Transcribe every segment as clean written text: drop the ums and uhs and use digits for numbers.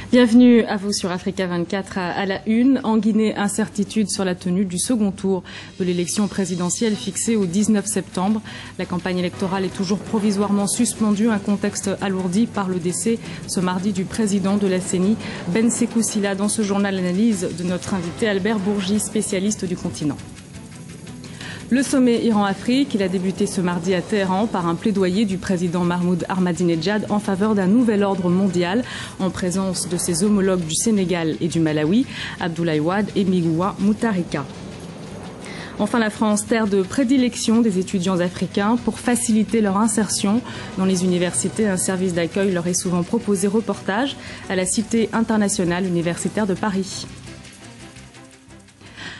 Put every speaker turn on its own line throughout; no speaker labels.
Bienvenue à vous sur Africa 24 à la une. En Guinée, incertitude sur la tenue du second tour de l'élection présidentielle fixée au 19 septembre. La campagne électorale est toujours provisoirement suspendue, un contexte alourdi par le décès ce mardi du président de la CENI, Ben Sékou Sylla. Dans ce journal, l'analyse de notre invité Albert Bourgi, spécialiste du continent. Le sommet Iran-Afrique, il a débuté ce mardi à Téhéran par un plaidoyer du président Mahmoud Ahmadinejad en faveur d'un nouvel ordre mondial en présence de ses homologues du Sénégal et du Malawi, Abdoulaye Wade et Migwa Mutharika. Enfin, la France, terre de prédilection des étudiants africains. Pour faciliter leur insertion dans les universités, un service d'accueil leur est souvent proposé. Reportage à la Cité internationale universitaire de Paris.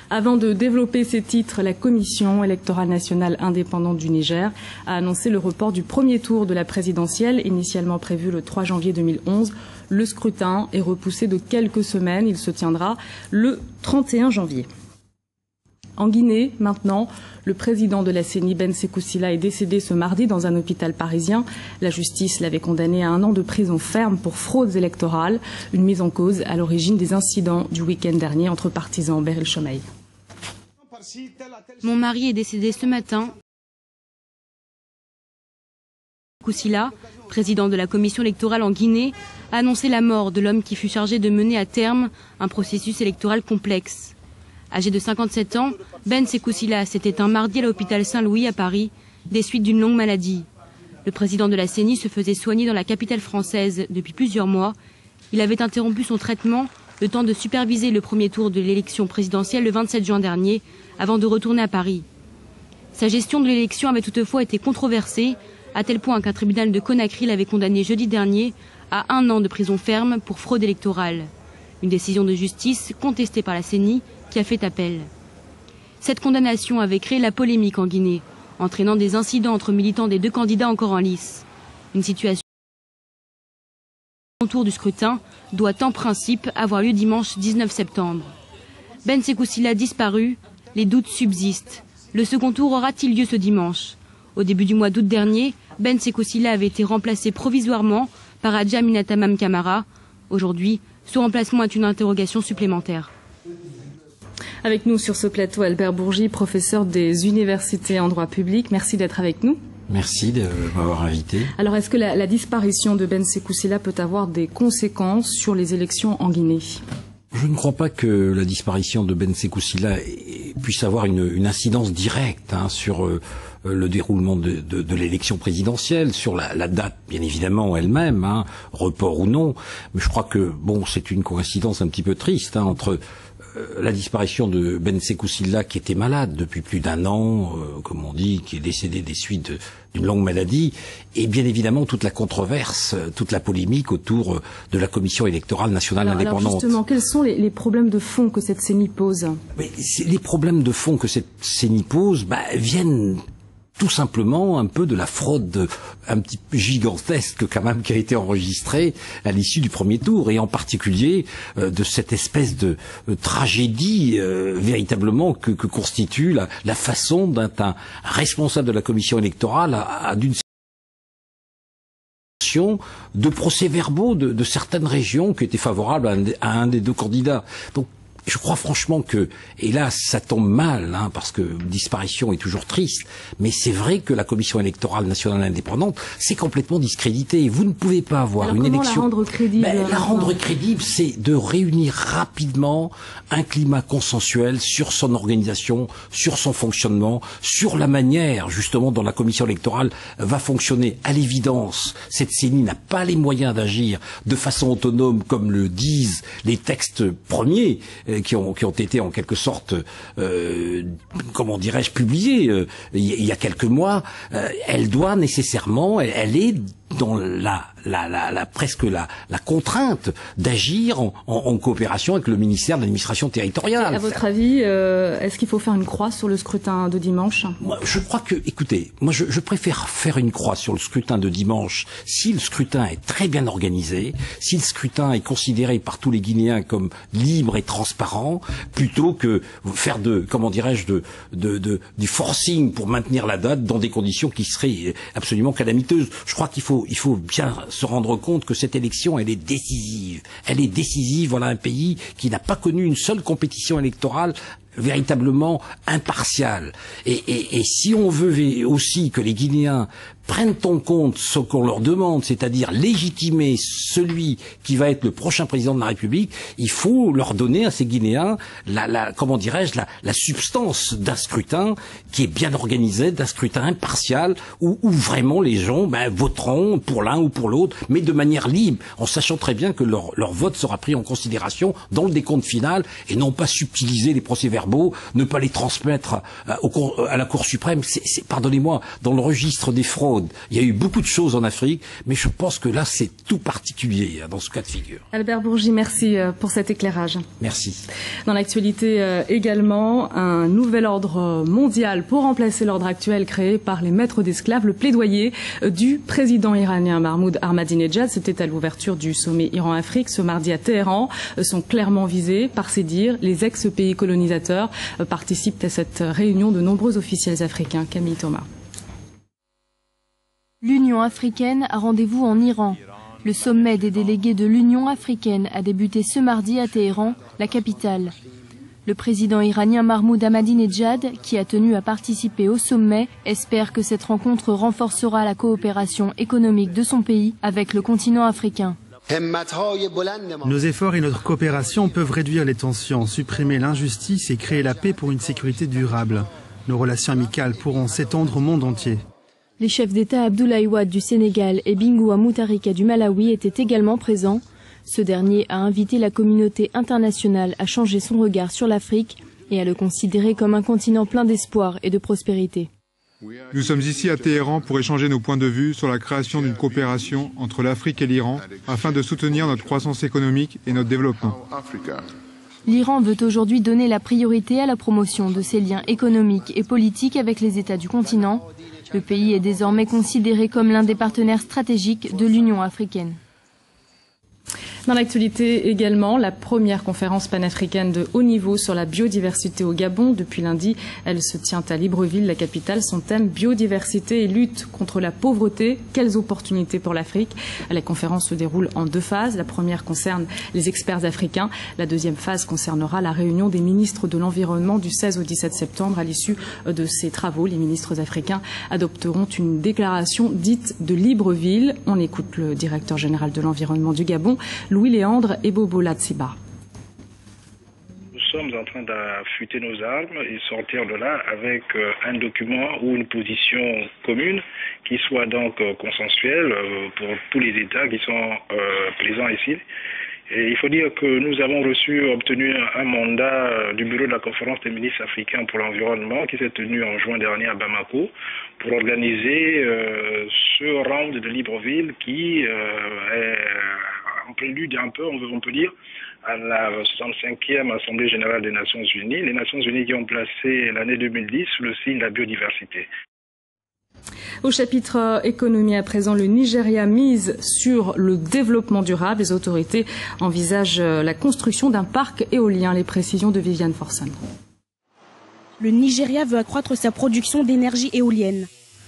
Avant de développer ces titres, la Commission électorale nationale indépendante du Niger a annoncé le report du premier tour de la présidentielle, initialement prévu le 3 janvier 2011. Le scrutin est repoussé de quelques semaines. Il se tiendra le 31 janvier. En Guinée, maintenant, le président de la CENI, Ben Sékou Sylla, est décédé ce mardi dans un hôpital parisien. La justice l'avait condamné à 1 an de prison ferme pour fraudes électorales, une mise en cause à l'origine des incidents du week-end dernier entre partisans. Beryl Chomeil.
Mon mari est décédé ce matin. Sékou Sylla, président de la commission électorale en Guinée, a annoncé la mort de l'homme qui fut chargé de mener à terme un processus électoral complexe. Âgé de 57 ans, Ben Sékou Sylla s'est éteint mardi à l'hôpital Saint-Louis à Paris, des suites d'une longue maladie. Le président de la CENI se faisait soigner dans la capitale française depuis plusieurs mois. Il avait interrompu son traitement le temps de superviser le premier tour de l'élection présidentielle le 27 juin dernier, avant de retourner à Paris. Sa gestion de l'élection avait toutefois été controversée, à tel point qu'un tribunal de Conakry l'avait condamné jeudi dernier à 1 an de prison ferme pour fraude électorale. Une décision de justice contestée par la CENI qui a fait appel. Cette condamnation avait créé la polémique en Guinée, entraînant des incidents entre militants des deux candidats encore en lice. Une situation au tour du scrutin doit en principe avoir lieu dimanche 19 septembre. Ben Sékou Sylla disparu, les doutes subsistent. Le second tour aura-t-il lieu ce dimanche? Au début du mois d'août dernier, Ben Sékou Sylla avait été remplacé provisoirement par Adja Aminata Mame Camara. Aujourd'hui, ce remplacement est une interrogation supplémentaire.
Avec nous sur ce plateau, Albert Bourgi, professeur des universités en droit public. Merci d'être avec nous.
Merci de m'avoir invité.
Alors, est-ce que la disparition de Ben Sékou Sylla peut avoir des conséquences sur les élections en Guinée?
Je ne crois pas que la disparition de Ben Sékou Sylla puisse avoir une incidence directe sur le déroulement de l'élection présidentielle, sur la date, bien évidemment, elle-même, report ou non. Mais je crois que, c'est une coïncidence un petit peu triste entre la disparition de Ben Sékou Sylla, qui était malade depuis plus d'1 an, comme on dit, qui est décédé des suites d'une longue maladie, et bien évidemment toute la controverse, toute la polémique autour de la Commission électorale nationale indépendante.
Alors justement, quels sont les problèmes de fond que cette CENI pose?
Les problèmes de fond que cette CENI pose viennent tout simplement un peu de la fraude un petit peu gigantesque quand même qui a été enregistrée à l'issue du premier tour, et en particulier de cette espèce de tragédie véritablement que constitue la façon dont un responsable de la commission électorale a d'une de procès-verbaux de certaines régions qui étaient favorables à un des deux candidats. Donc je crois franchement que, et là ça tombe mal, parce que disparition est toujours triste, mais c'est vrai que la Commission électorale nationale indépendante s'est complètement discréditée. Vous ne pouvez pas avoir une élection.
La rendre crédible,
la rendre crédible, c'est de réunir rapidement un climat consensuel sur son organisation, sur son fonctionnement, sur la manière justement dont la Commission électorale va fonctionner. À l'évidence, cette CENI n'a pas les moyens d'agir de façon autonome comme le disent les textes premiers qui ont été en quelque sorte, comment dirais-je, publiés il y a quelques mois. Elle doit nécessairement, elle est dans presque la contrainte d'agir en coopération avec le ministère de l'administration territoriale.
À votre avis, est-ce qu'il faut faire une croix sur le scrutin de dimanche?
Moi, je crois que, écoutez, moi je préfère faire une croix sur le scrutin de dimanche si le scrutin est très bien organisé, si le scrutin est considéré par tous les Guinéens comme libre et transparent, plutôt que faire du forcing pour maintenir la date dans des conditions qui seraient absolument calamiteuses. Je crois qu'il faut faut bien se rendre compte que cette élection, elle est décisive. Elle est décisive. Voilà un pays qui n'a pas connu une seule compétition électorale véritablement impartiale. Et si on veut aussi que les Guinéens prennent en compte ce qu'on leur demande, c'est-à-dire légitimer celui qui va être le prochain président de la République, il faut leur donner à ces Guinéens la substance d'un scrutin qui est bien organisé, d'un scrutin impartial, où vraiment les gens voteront pour l'un ou pour l'autre, mais de manière libre, en sachant très bien que leur vote sera pris en considération dans le décompte final, et non pas subtiliser les procès-verbaux, ne pas les transmettre à la Cour suprême. Pardonnez-moi, dans le registre des fraudes, il y a eu beaucoup de choses en Afrique, mais je pense que là, c'est tout particulier dans ce cas de figure.
Albert Bourgi, merci pour cet éclairage.
Merci.
Dans l'actualité également, un nouvel ordre mondial pour remplacer l'ordre actuel créé par les maîtres d'esclaves. Le plaidoyer du président iranien Mahmoud Ahmadinejad, c'était à l'ouverture du sommet Iran-Afrique ce mardi à Téhéran, sont clairement visés par ces dires. Les ex-pays colonisateurs participent à cette réunion de nombreux officiels africains. Camille Thomas.
L'Union africaine a rendez-vous en Iran. Le sommet des délégués de l'Union africaine a débuté ce mardi à Téhéran, la capitale. Le président iranien Mahmoud Ahmadinejad, qui a tenu à participer au sommet, espère que cette rencontre renforcera la coopération économique de son pays avec le continent africain.
Nos efforts et notre coopération peuvent réduire les tensions, supprimer l'injustice et créer la paix pour une sécurité durable. Nos relations amicales pourront s'étendre au monde entier.
Les chefs d'État Abdoulaye Wade du Sénégal et Bingu wa Mutharika du Malawi étaient également présents. Ce dernier a invité la communauté internationale à changer son regard sur l'Afrique et à le considérer comme un continent plein d'espoir et de prospérité.
Nous sommes ici à Téhéran pour échanger nos points de vue sur la création d'une coopération entre l'Afrique et l'Iran afin de soutenir notre croissance économique et notre développement.
L'Iran veut aujourd'hui donner la priorité à la promotion de ses liens économiques et politiques avec les États du continent. Le pays est désormais considéré comme l'un des partenaires stratégiques de l'Union africaine.
Dans l'actualité également, la première conférence panafricaine de haut niveau sur la biodiversité au Gabon. Depuis lundi, elle se tient à Libreville, la capitale. Son thème, biodiversité et lutte contre la pauvreté. Quelles opportunités pour l'Afrique? La conférence se déroule en 2 phases. La première concerne les experts africains. La deuxième phase concernera la réunion des ministres de l'Environnement du 16 au 17 septembre. À l'issue de ces travaux, les ministres africains adopteront une déclaration dite de Libreville. On écoute le directeur général de l'Environnement du Gabon, Louis Léandre et Bobo Latsiba.
Nous sommes en train d'affûter nos armes et sortir de là avec un document ou une position commune qui soit donc consensuelle pour tous les États qui sont présents ici. Et il faut dire que nous avons obtenu un mandat du bureau de la conférence des ministres africains pour l'environnement qui s'est tenu en juin dernier à Bamako pour organiser ce round de Libreville qui est en prélude un peu, on peut dire, à la 65e Assemblée générale des Nations Unies. Les Nations Unies qui ont placé l'année 2010 sous le signe de la biodiversité.
Au chapitre économie à présent, le Nigeria mise sur le développement durable. Les autorités envisagent la construction d'un parc éolien. Les précisions de Viviane Forson.
Le Nigeria veut accroître sa production d'énergie éolienne.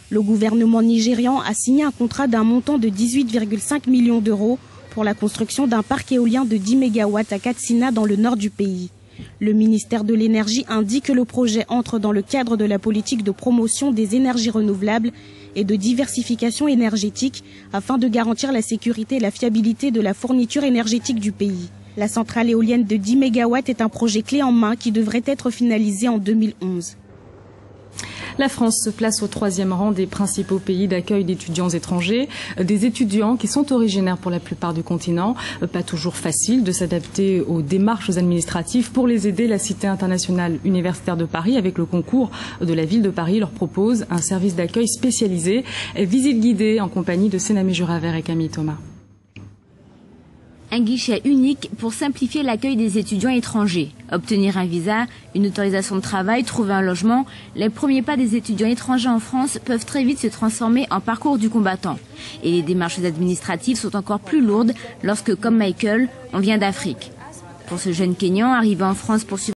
Le gouvernement nigérian a signé un contrat d'un montant de 18,5 millions d'euros pour la construction d'un parc éolien de 10 MW à Katsina dans le nord du pays. Le ministère de l'Énergie indique que le projet entre dans le cadre de la politique de promotion des énergies renouvelables et de diversification énergétique afin de garantir la sécurité et la fiabilité de la fourniture énergétique du pays. La centrale éolienne de 10 MW est un projet clé en main qui devrait être finalisé en 2011.
La France se place au 3e rang des principaux pays d'accueil d'étudiants étrangers, des étudiants qui sont originaires pour la plupart du continent. Pas toujours facile de s'adapter aux démarches administratives. Pour les aider, la Cité internationale universitaire de Paris, avec le concours de la ville de Paris, leur propose un service d'accueil spécialisé. Visite guidée en compagnie de Sénamé Juraver et Camille Thomas.
Un guichet unique pour simplifier l'accueil des étudiants étrangers. Obtenir un visa, une autorisation de travail, trouver un logement, les premiers pas des étudiants étrangers en France peuvent très vite se transformer en parcours du combattant. Et les démarches administratives sont encore plus lourdes lorsque, comme Michael, on vient d'Afrique. Pour ce jeune Kényan arrivé en France pour suivre